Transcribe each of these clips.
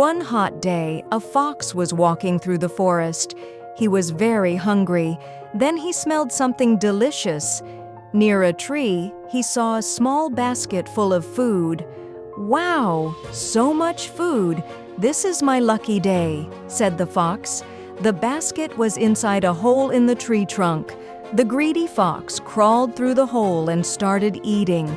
One hot day, a fox was walking through the forest. He was very hungry. Then he smelled something delicious. Near a tree, he saw a small basket full of food. "Wow, so much food! This is my lucky day," said the fox. The basket was inside a hole in the tree trunk. The greedy fox crawled through the hole and started eating.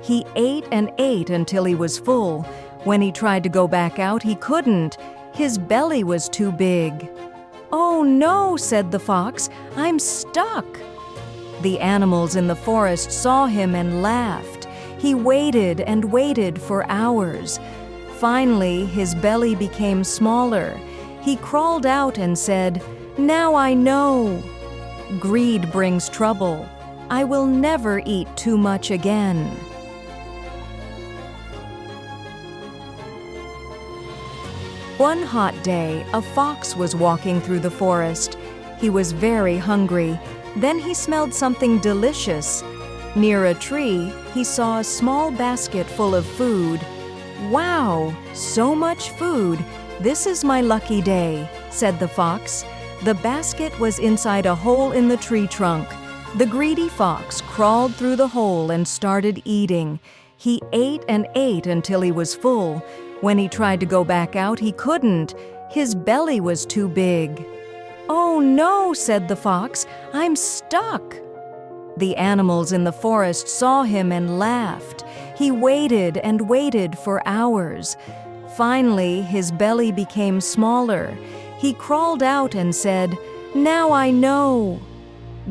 He ate and ate until he was full. When he tried to go back out, he couldn't. His belly was too big. "Oh no," said the fox, "I'm stuck." The animals in the forest saw him and laughed. He waited and waited for hours. Finally, his belly became smaller. He crawled out and said, "Now I know. Greed brings trouble. I will never eat too much again." One hot day, a fox was walking through the forest. He was very hungry. Then he smelled something delicious. Near a tree, he saw a small basket full of food. "Wow, so much food! This is my lucky day," said the fox. The basket was inside a hole in the tree trunk. The greedy fox crawled through the hole and started eating. He ate and ate until he was full. When he tried to go back out, he couldn't. His belly was too big. "Oh no," said the fox, "I'm stuck." The animals in the forest saw him and laughed. He waited and waited for hours. Finally, his belly became smaller. He crawled out and said, "Now I know.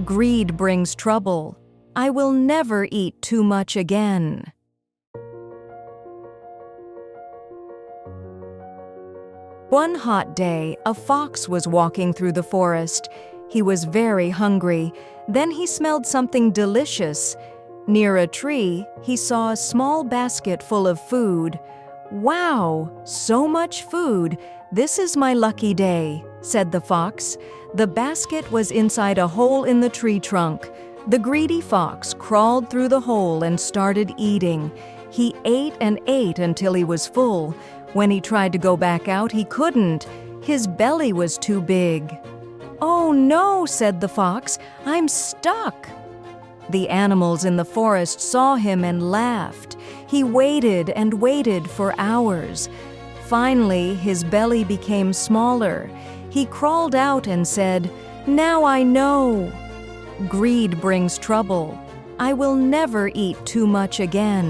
Greed brings trouble. I will never eat too much again." One hot day, a fox was walking through the forest. He was very hungry. Then he smelled something delicious. Near a tree, he saw a small basket full of food. "Wow, so much food! This is my lucky day," said the fox. The basket was inside a hole in the tree trunk. The greedy fox crawled through the hole and started eating. He ate and ate until he was full. When he tried to go back out, he couldn't. His belly was too big. "Oh no," said the fox, "I'm stuck." The animals in the forest saw him and laughed. He waited and waited for hours. Finally, his belly became smaller. He crawled out and said, "Now I know. Greed brings trouble. I will never eat too much again."